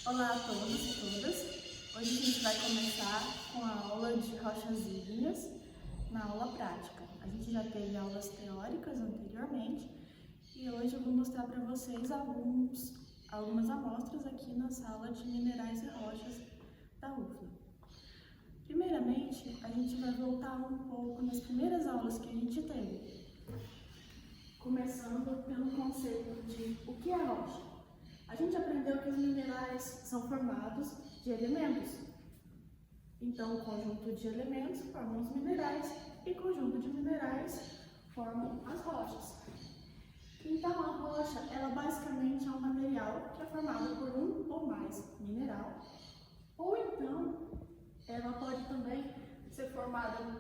Olá a todos e todas! Hoje a gente vai começar com a aula de rochas ígneas na aula prática. A gente já teve aulas teóricas anteriormente e hoje eu vou mostrar para vocês algumas amostras aqui na sala de minerais e rochas da UFLA. Primeiramente, a gente vai voltar um pouco nas primeiras aulas que a gente teve, começando pelo conceito de o que é rocha. A gente aprendeu que os minerais são formados de elementos. Então, o conjunto de elementos formam os minerais e o conjunto de minerais formam as rochas. Então, a rocha, ela basicamente é um material que é formado por um ou mais mineral, ou então, ela pode também ser formada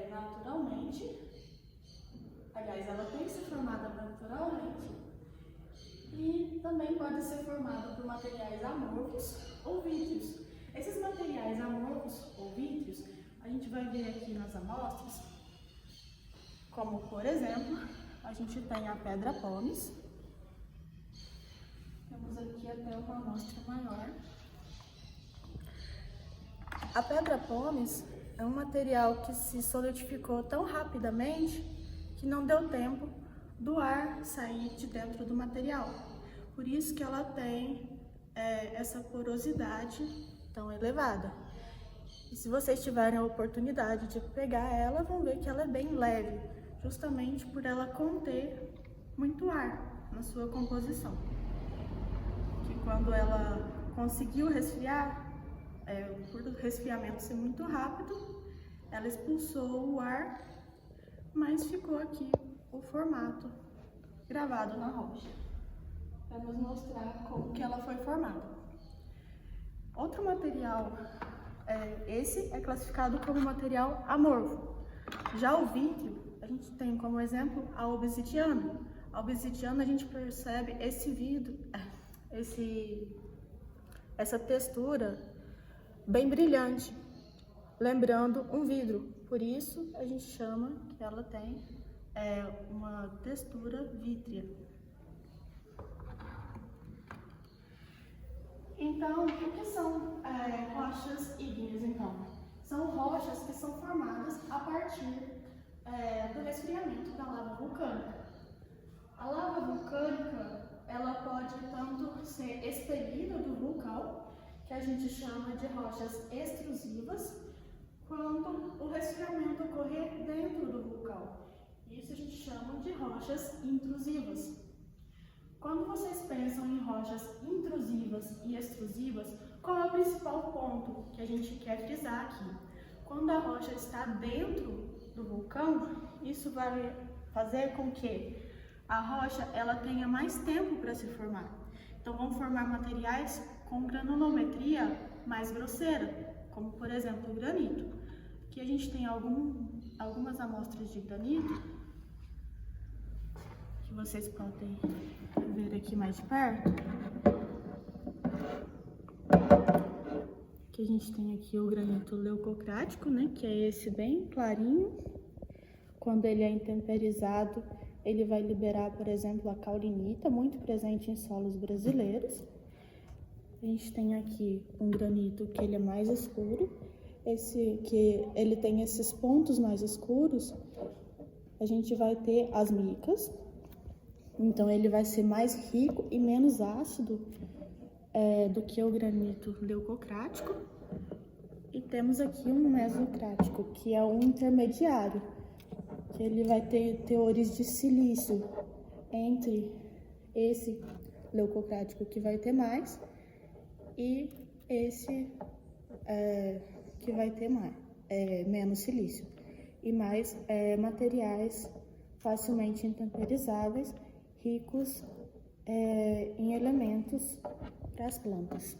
naturalmente. Aliás, ela tem que ser formada naturalmente. E também pode ser formada por materiais amorfos ou vítreos. Esses materiais amorfos ou vítreos, a gente vai ver aqui nas amostras, como por exemplo, a gente tem a pedra pómez. Temos aqui até uma amostra maior. A pedra pómez é um material que se solidificou tão rapidamente que não deu tempo do ar sair de dentro do material. Por isso que ela tem essa porosidade tão elevada. E se vocês tiverem a oportunidade de pegar ela, vão ver que ela é bem leve, justamente por ela conter muito ar na sua composição. Que quando ela conseguiu resfriar, por o resfriamento ser muito rápido, ela expulsou o ar, mas ficou aqui o formato gravado na rocha, para nos mostrar como que ela foi formada. Outro material, esse é classificado como material amorfo. Já o vítreo, a gente tem como exemplo a obsidiana. A obsidiana a gente percebe esse vidro, essa textura bem brilhante, lembrando um vidro. Por isso a gente chama que ela tem uma textura vítrea. Então, o que são rochas ígneas, então? São rochas que são formadas a partir do resfriamento da lava vulcânica. A lava vulcânica, ela pode tanto ser expelida do vulcão, que a gente chama de rochas extrusivas, quanto o resfriamento ocorrer dentro do vulcão. Isso a gente chama de rochas intrusivas. Quando vocês pensam em rochas intrusivas e extrusivas, qual é o principal ponto que a gente quer frisar aqui? Quando a rocha está dentro do vulcão, isso vai fazer com que a rocha ela tenha mais tempo para se formar. Então, vão formar materiais com granulometria mais grosseira, como por exemplo o granito. Aqui a gente tem algumas amostras de granito, que vocês podem ver aqui mais de perto. Que a gente tem aqui o granito leucocrático, né, que é esse bem clarinho. Quando ele é intemperizado, ele vai liberar, por exemplo, a caulinita, muito presente em solos brasileiros. A gente tem aqui um granito que ele é mais escuro, que ele tem esses pontos mais escuros. A gente vai ter as micas. Então, ele vai ser mais rico e menos ácido do que o granito leucocrático. E temos aqui um mesocrático, que é um intermediário, que ele vai ter teores de silício entre esse leucocrático que vai ter mais e esse que vai ter menos silício e mais materiais facilmente intemperizáveis, ricos em elementos para as plantas.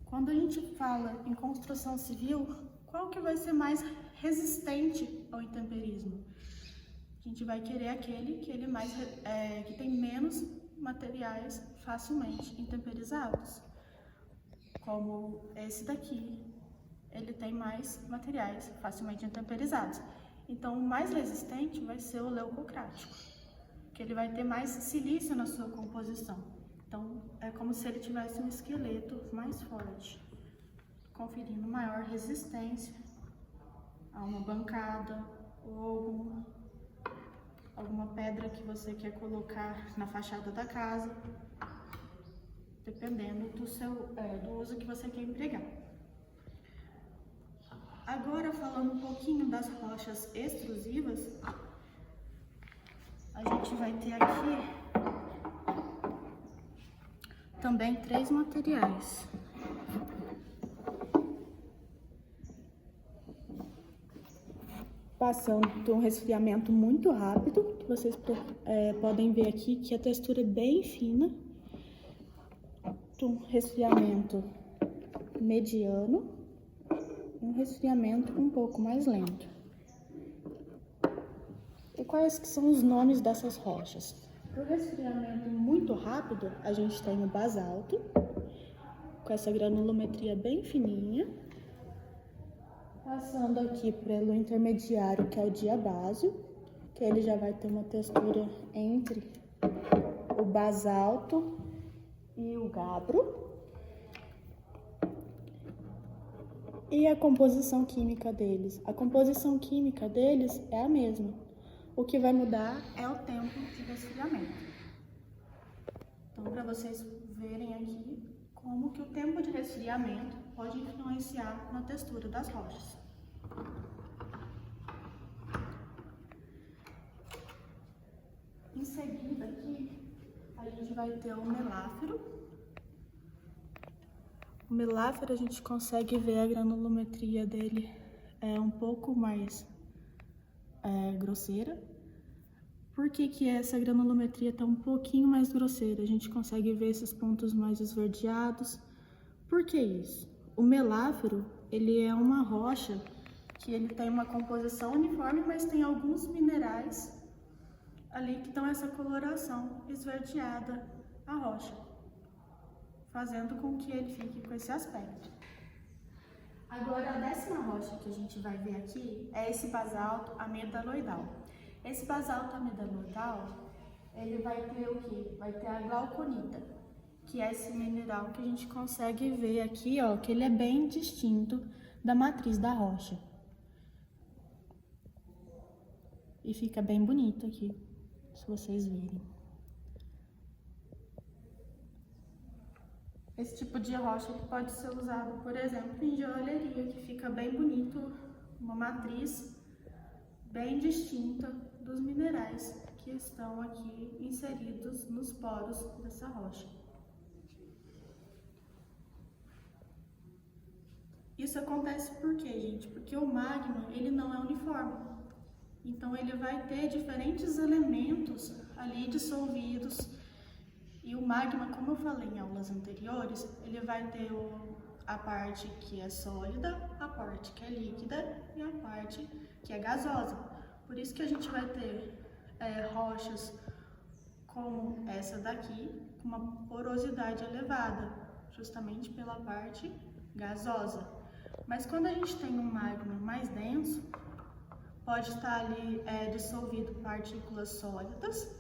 Quando a gente fala em construção civil, qual que vai ser mais resistente ao intemperismo? A gente vai querer aquele que que tem menos materiais facilmente intemperizáveis, como esse daqui. Ele tem mais materiais facilmente intemperizados. Então, o mais resistente vai ser o leucocrático, que ele vai ter mais silício na sua composição. Então, é como se ele tivesse um esqueleto mais forte, conferindo maior resistência a uma bancada ou alguma pedra que você quer colocar na fachada da casa, dependendo do uso que você quer empregar. Agora, falando um pouquinho das rochas extrusivas, a gente vai ter aqui também 3 materiais. Passando de um resfriamento muito rápido, vocês podem ver aqui que a textura é bem fina, de um resfriamento mediano e um resfriamento um pouco mais lento. E quais que são os nomes dessas rochas? Para o resfriamento muito rápido, a gente tem o basalto, com essa granulometria bem fininha. Passando aqui pelo intermediário, que é o diabásio, que ele já vai ter uma textura entre o basalto e o gabbro. E a composição química deles? A composição química deles é a mesma. O que vai mudar é o tempo de resfriamento. Então, para vocês verem aqui como que o tempo de resfriamento pode influenciar na textura das rochas. Em seguida aqui, a gente vai ter o meláfero. O meláfero a gente consegue ver a granulometria dele um pouco mais grosseira. Por que essa granulometria está um pouquinho mais grosseira? A gente consegue ver esses pontos mais esverdeados. Por que isso? O meláfero, ele é uma rocha que ele tem uma composição uniforme, mas tem alguns minerais ali que dão essa coloração esverdeada à rocha, fazendo com que ele fique com esse aspecto. Agora, a 10ª rocha que a gente vai ver aqui é esse basalto amidaloidal. Esse basalto amidaloidal, ele vai ter o quê? Vai ter a glauconita, que é esse mineral que a gente consegue ver aqui, ó, que ele é bem distinto da matriz da rocha. E fica bem bonito aqui, se vocês virem. Esse tipo de rocha ele pode ser usado, por exemplo, em joalheria, que fica bem bonito, uma matriz bem distinta dos minerais que estão aqui inseridos nos poros dessa rocha. Isso acontece por quê, gente? Porque o magma, ele não é uniforme. Então, ele vai ter diferentes elementos ali dissolvidos. E o magma, como eu falei em aulas anteriores, ele vai ter a parte que é sólida, a parte que é líquida e a parte que é gasosa. Por isso que a gente vai ter rochas como essa daqui, com uma porosidade elevada, justamente pela parte gasosa. Mas quando a gente tem um magma mais denso, pode estar ali dissolvido partículas sólidas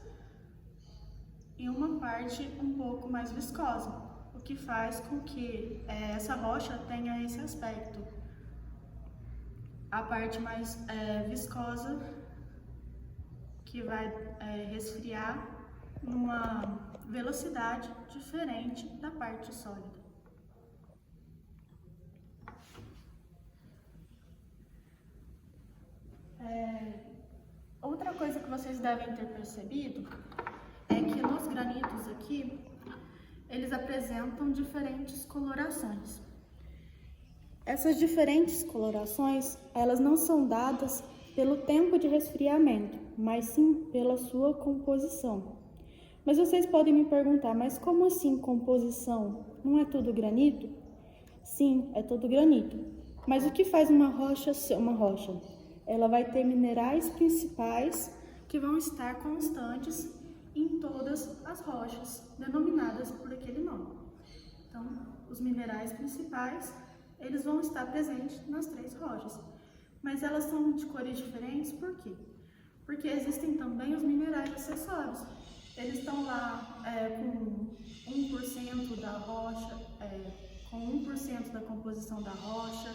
e uma parte um pouco mais viscosa, o que faz com que essa rocha tenha esse aspecto. A parte mais viscosa que vai resfriar numa velocidade diferente da parte sólida. Outra coisa que vocês devem ter percebido é que nos granitos aqui, eles apresentam diferentes colorações. Essas diferentes colorações, elas não são dadas pelo tempo de resfriamento, mas sim pela sua composição. Mas vocês podem me perguntar, mas como assim composição? Não é tudo granito? Sim, é tudo granito. Mas o que faz uma rocha ser uma rocha? Ela vai ter minerais principais que vão estar constantes em todas as rochas denominadas por aquele nome. Então, os minerais principais, eles vão estar presentes nas 3 rochas. Mas elas são de cores diferentes, por quê? Porque existem também os minerais acessórios. Eles estão lá com um 1% da rocha, com 1% da composição da rocha,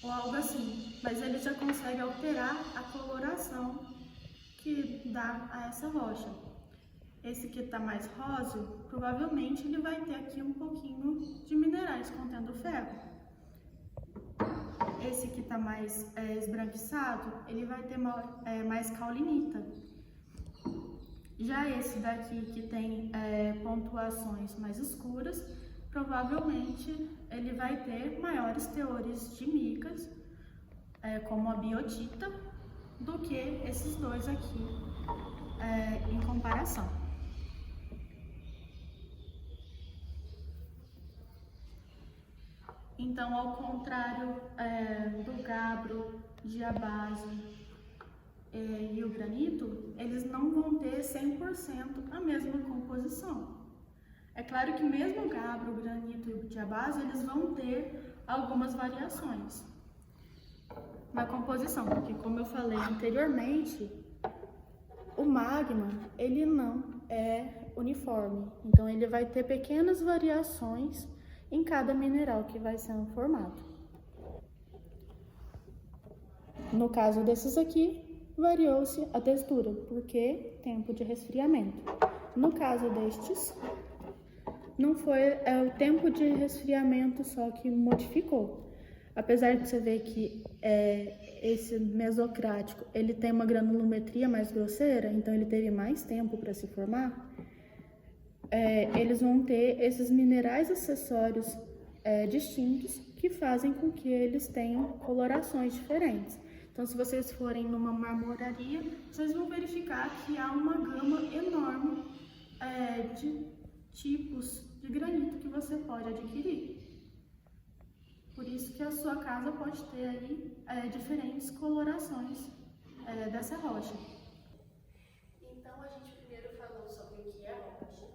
ou algo assim. Mas ele já consegue alterar a coloração que dá a essa rocha. Esse que está mais róseo, provavelmente ele vai ter aqui um pouquinho de minerais contendo ferro. Esse que está mais esbranquiçado, ele vai ter mais caulinita. Já esse daqui que tem pontuações mais escuras, provavelmente ele vai ter maiores teores de micas, como a biotita, do que esses dois aqui em comparação. Então, ao contrário do gabbro, diabase e o granito, eles não vão ter 100% a mesma composição. É claro que mesmo o gabbro, o granito e o diabase, eles vão ter algumas variações na composição, porque como eu falei anteriormente, o magma, ele não é uniforme, então ele vai ter pequenas variações em cada mineral que vai sendo formado. No caso desses aqui, variou-se a textura, porque tempo de resfriamento. No caso destes, não foi o tempo de resfriamento só que modificou. Apesar de você ver que esse mesocrático, ele tem uma granulometria mais grosseira, então ele teve mais tempo para se formar, eles vão ter esses minerais acessórios distintos que fazem com que eles tenham colorações diferentes. Então, se vocês forem numa marmoraria, vocês vão verificar que há uma gama enorme de tipos de granito que você pode adquirir. Por isso que a sua casa pode ter aí diferentes colorações dessa rocha. Então, a gente primeiro falou sobre o que é rocha.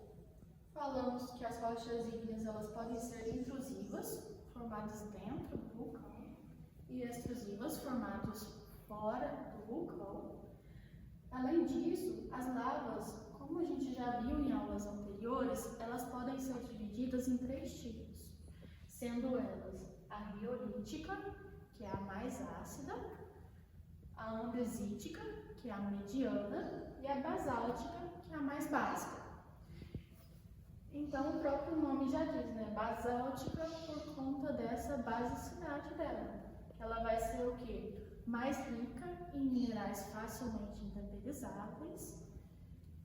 Falamos que as rochas ígneas elas podem ser intrusivas, formadas dentro do vulcão, e extrusivas, formadas fora do vulcão. Além disso, as lavas, como a gente já viu em aulas anteriores, elas podem ser divididas em 3 tipos, sendo elas a riolítica, que é a mais ácida, a andesítica, que é a mediana, e a basáltica, que é a mais básica. Então, o próprio nome já diz, né? Basáltica por conta dessa basicidade dela. Ela vai ser o quê? Mais rica em minerais facilmente intemperizáveis,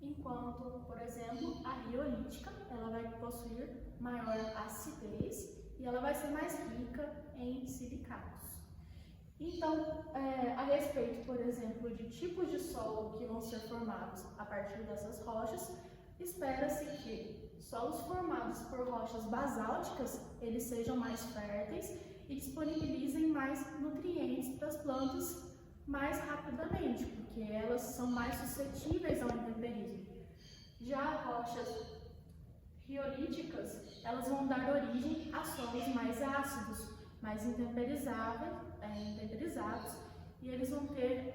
enquanto, por exemplo, a riolítica, ela vai possuir maior acidez e ela vai ser mais rica em silicatos. Então, a respeito, por exemplo, de tipos de solo que vão ser formados a partir dessas rochas, espera-se que solos formados por rochas basálticas, eles sejam mais férteis e disponibilizem mais nutrientes para as plantas mais rapidamente, porque elas são mais suscetíveis ao intemperismo. Já rochas riolíticas, elas vão dar origem a solos mais ácidos, mais intemperizados, e eles vão ter,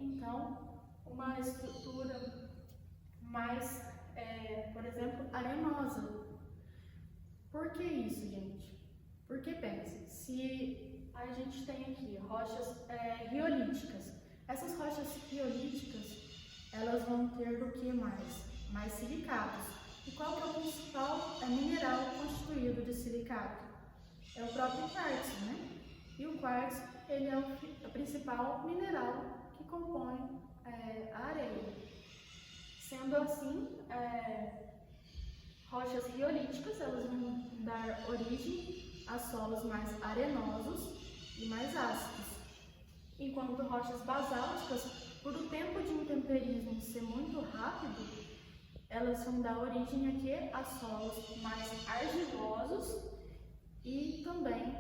então, uma estrutura mais, por exemplo, arenosa. Por que isso, gente? Porque pense, se a gente tem aqui rochas riolíticas, essas rochas riolíticas, elas vão ter do que mais? Mais silicatos. E qual que é o principal mineral constituído de silicato? É o próprio quartzo, né? E o quartzo, ele é o principal mineral que compõe a areia. Sendo assim, rochas riolíticas, elas vão dar origem a solos mais arenosos e mais ácidos, enquanto rochas basálticas, por o tempo de intemperismo ser muito rápido, elas vão dar origem aqui a solos mais argilosos e também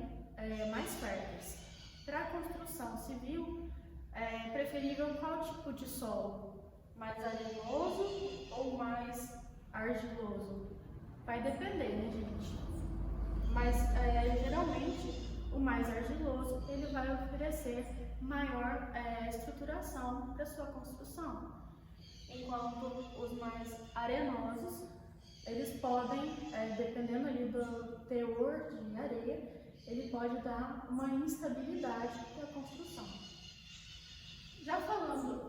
mais férteis. Para a construção civil, é preferível qual tipo de solo? Mais arenoso ou mais argiloso? Vai depender, né, gente? Mas geralmente o mais argiloso ele vai oferecer maior estruturação para sua construção, enquanto os mais arenosos eles podem, dependendo ali do teor de areia, ele pode dar uma instabilidade para a construção. Já falando,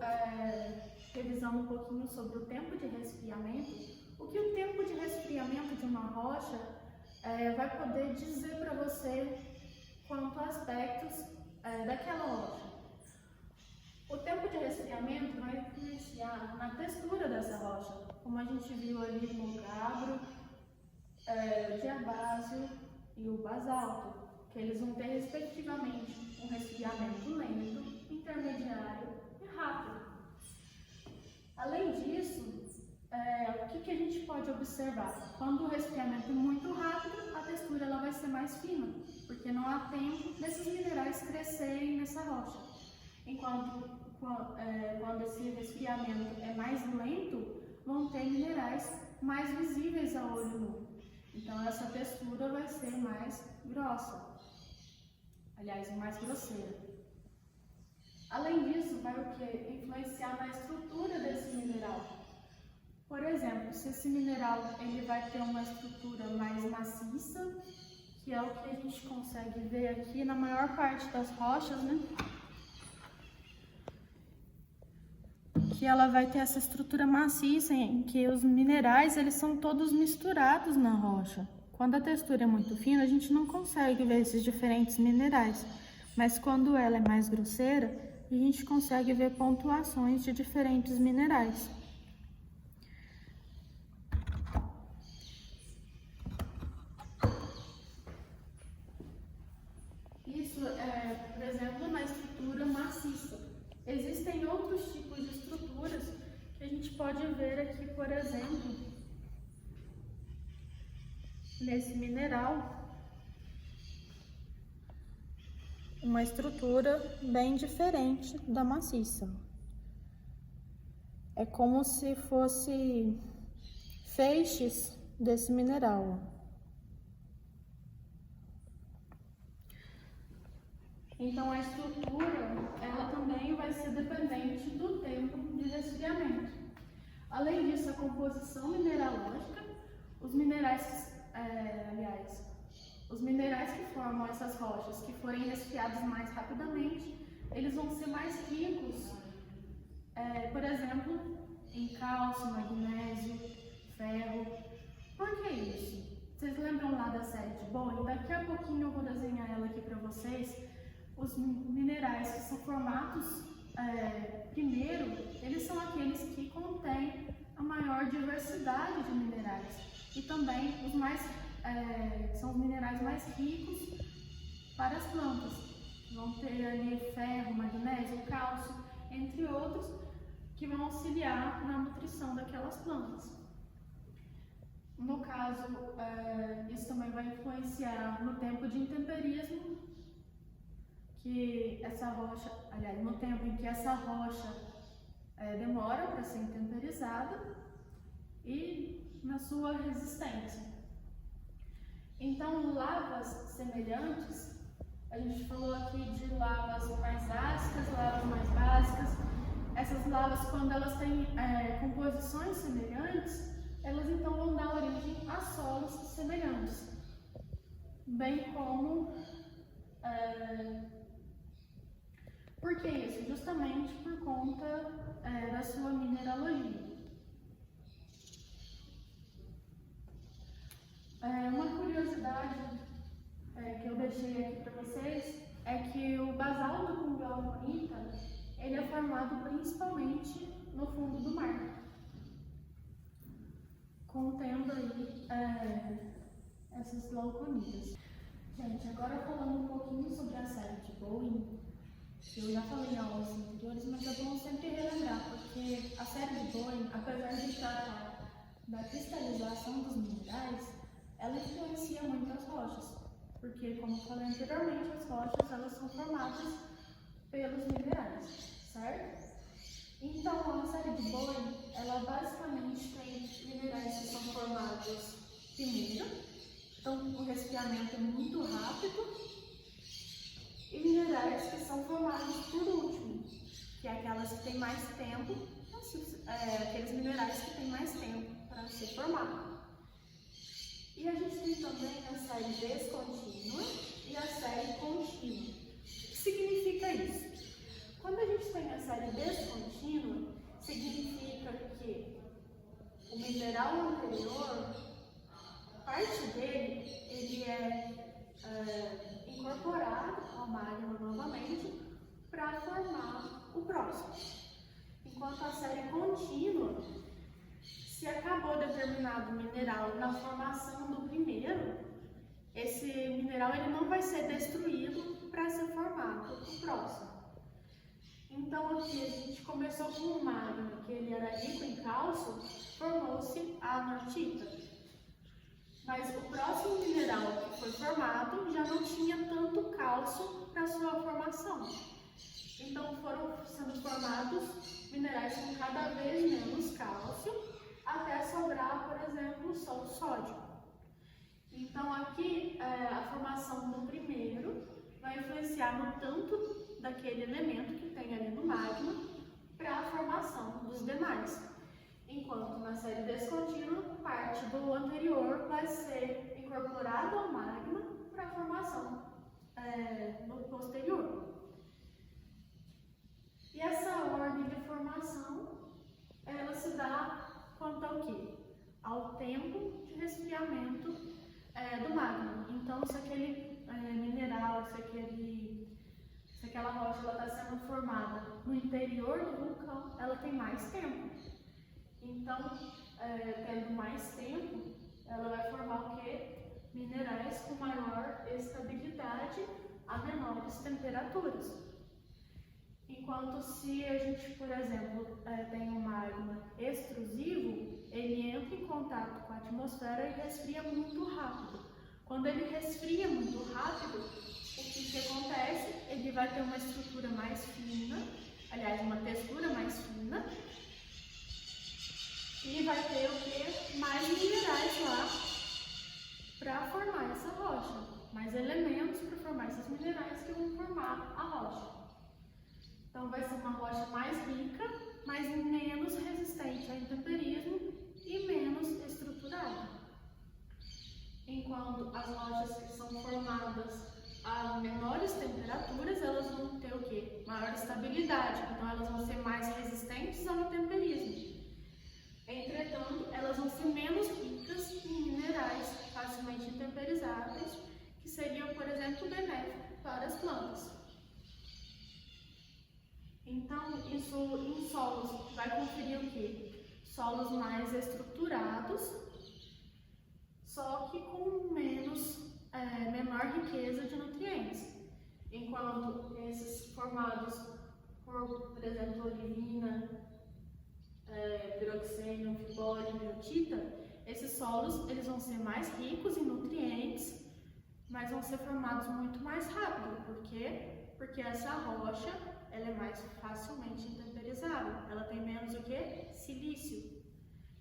revisando um pouquinho sobre o tempo de resfriamento, o que o tempo de resfriamento de uma rocha vai poder dizer para você quanto a aspectos daquela rocha. O tempo de resfriamento vai influenciar na textura dessa rocha, como a gente viu ali no gabbro, o diabásio e o basalto, que eles vão ter respectivamente um resfriamento lento, intermediário e rápido. Além disso, o que a gente pode observar? Quando o resfriamento é muito rápido, a textura ela vai ser mais fina, porque não há tempo desses minerais crescerem nessa rocha. Enquanto quando esse resfriamento é mais lento, vão ter minerais mais visíveis a olho nu. Então essa textura vai ser mais grossa, aliás, mais grosseira. Além disso, vai o que? Influenciar na estrutura desse mineral. Por exemplo, se esse mineral ele vai ter uma estrutura mais maciça, que é o que a gente consegue ver aqui na maior parte das rochas, né? Que ela vai ter essa estrutura maciça em que os minerais eles são todos misturados na rocha. Quando a textura é muito fina, a gente não consegue ver esses diferentes minerais, mas quando ela é mais grosseira, a gente consegue ver pontuações de diferentes minerais. Isso por exemplo, na estrutura maciça. Existem outros tipos de estruturas que a gente pode ver aqui, por exemplo, nesse mineral, uma estrutura bem diferente da maciça. É como se fosse feixes desse mineral. Então a estrutura, ela também vai ser dependente do tempo de resfriamento. Além disso, a composição mineralógica, os minerais que formam essas rochas, que forem resfriados mais rapidamente, eles vão ser mais ricos, por exemplo, em cálcio, magnésio, ferro. Por que isso? Vocês lembram lá da série de Bowen? Daqui a pouquinho eu vou desenhar ela aqui para vocês. Os minerais que são formados primeiro, eles são aqueles que contêm a maior diversidade de minerais. E também são os minerais mais ricos para as plantas. Vão ter ali ferro, magnésio, cálcio, entre outros, que vão auxiliar na nutrição daquelas plantas. No caso, isso também vai influenciar no tempo de intemperismo, que essa rocha, aliás, no tempo em que essa rocha demora para ser intemperizada e na sua resistência. Então, lavas semelhantes, a gente falou aqui de lavas mais ácidas, lavas mais básicas. Essas lavas, quando elas têm composições semelhantes, elas então vão dar origem a solos semelhantes, bem como... Por que isso? Justamente por conta da sua mineralogia. Uma curiosidade que eu deixei aqui para vocês é que o basalto com glauconita, ele é formado principalmente no fundo do mar, contendo aí essas glauconitas. Gente, agora falando um pouquinho sobre a série de Bowen, eu já falei em aulas anteriores, mas é bom sempre relembrar, porque a série de Bowen, apesar de tratar da cristalização dos minerais, ela influencia muito as rochas, porque, como eu falei anteriormente, as rochas elas são formadas pelos minerais, certo? Então, a série de Bowen, ela basicamente tem minerais que são formados primeiro, então o resfriamento é muito rápido, e minerais que são formados por último, que é aquelas que têm mais tempo, aqueles minerais que têm mais tempo para ser formados. E a gente tem também a série descontínua e a série contínua. O que significa isso? Quando a gente tem a série descontínua, significa que o mineral anterior, parte dele, ele é incorporado ao magma novamente para formar o próximo. Enquanto a série contínua, se acabou determinado mineral na formação do primeiro, esse mineral ele não vai ser destruído para ser formado o próximo. Então aqui a gente começou com um magma que ele era rico em cálcio, formou-se a anortita. Mas o próximo mineral que foi formado já não tinha tanto cálcio para sua formação. Então foram sendo formados minerais com cada vez menos cálcio, até sobrar, por exemplo, só o sódio. Então aqui a formação do primeiro vai influenciar no tanto daquele elemento que tem ali no magma para a formação dos demais. Enquanto na série descontínua, parte do anterior vai ser incorporada ao magma para a formação do posterior. E essa ordem de formação, ela se dá quanto ao quê? Ao tempo de resfriamento do magma. Então, se aquele mineral, se aquela rocha está sendo formada no interior do vulcão, ela tem mais tempo. Então, tendo mais tempo, ela vai formar o quê? Minerais com maior estabilidade a menores temperaturas. Enquanto se a gente, por exemplo, tem um magma extrusivo, ele entra em contato com a atmosfera e resfria muito rápido. Quando ele resfria muito rápido, o que acontece? Ele vai ter uma estrutura mais fina, aliás, uma textura mais fina, e vai ter o quê? Mais minerais lá para formar essa rocha, mais elementos para formar esses minerais que vão formar a rocha. Então vai ser uma rocha mais rica, mas menos resistente ao intemperismo e menos estruturada. Enquanto as rochas que são formadas a menores temperaturas, elas vão ter o quê? Maior estabilidade, então elas vão ser mais resistentes ao intemperismo. Entretanto, elas vão ser menos ricas em minerais facilmente intemperizáveis, que seriam, por exemplo, benéficos para as plantas. Então, isso em solos vai conferir o quê? Solos mais estruturados, só que com menor riqueza de nutrientes. Enquanto esses formados por exemplo, olivina, piroxênio, fibólio, biotita, esses solos eles vão ser mais ricos em nutrientes, mas vão ser formados muito mais rápido. Por quê? Porque essa rocha ela é mais facilmente intemperizável, ela tem menos o que? Silício.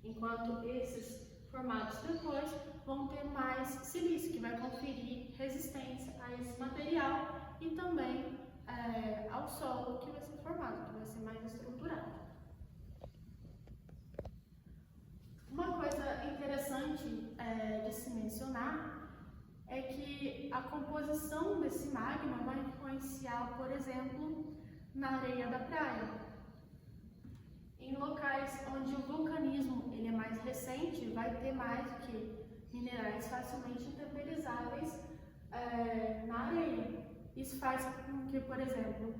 Enquanto esses formados depois vão ter mais silício, que vai conferir resistência a esse material e também ao solo que vai ser formado, que vai ser mais estruturado. Uma coisa interessante de se mencionar é que a composição desse magma vai influenciar, por exemplo, na areia da praia. Em locais onde o vulcanismo ele é mais recente, vai ter mais do que minerais facilmente intemperizáveis na areia. Isso faz com que, por exemplo,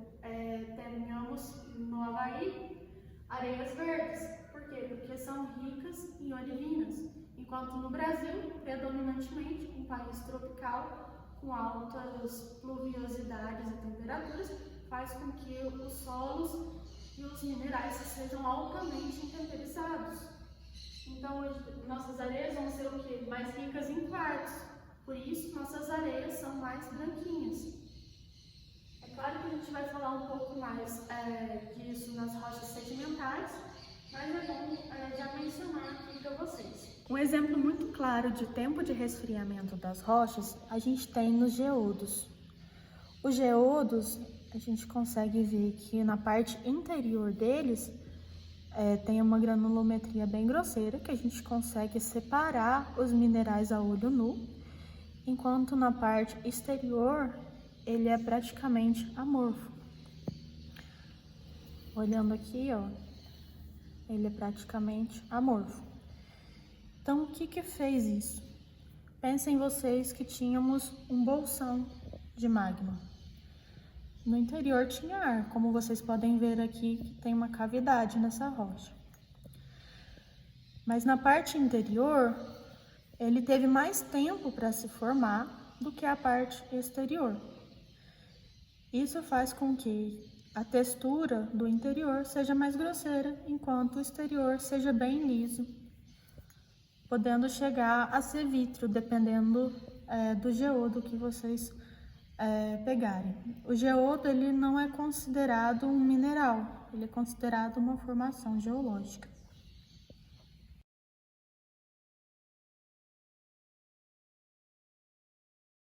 tenhamos no Havaí areias verdes. Por quê? Porque são ricas em olivinas. Enquanto no Brasil, predominantemente, um país tropical com altas pluviosidades e temperaturas, faz com que os solos e os minerais sejam altamente intemperizados. Então, nossas areias vão ser o quê? Mais ricas em quartzo. Por isso, nossas areias são mais branquinhas. É claro que a gente vai falar um pouco mais disso nas rochas sedimentares, mas é bom já mencionar aqui para vocês. Um exemplo muito claro de tempo de resfriamento das rochas a gente tem nos geodos. Os geodos, a gente consegue ver que na parte interior deles tem uma granulometria bem grosseira, que a gente consegue separar os minerais a olho nu, enquanto na parte exterior ele é praticamente amorfo. Olhando aqui, ó, ele é praticamente amorfo. Então, o que fez isso? Pensem vocês que tínhamos um bolsão de magma. No interior tinha ar, como vocês podem ver aqui, que tem uma cavidade nessa rocha. Mas na parte interior, ele teve mais tempo para se formar do que a parte exterior. Isso faz com que a textura do interior seja mais grosseira, enquanto o exterior seja bem liso, podendo chegar a ser vítreo, dependendo do geodo que vocês pegarem. O geodo ele não é considerado um mineral, ele é considerado uma formação geológica.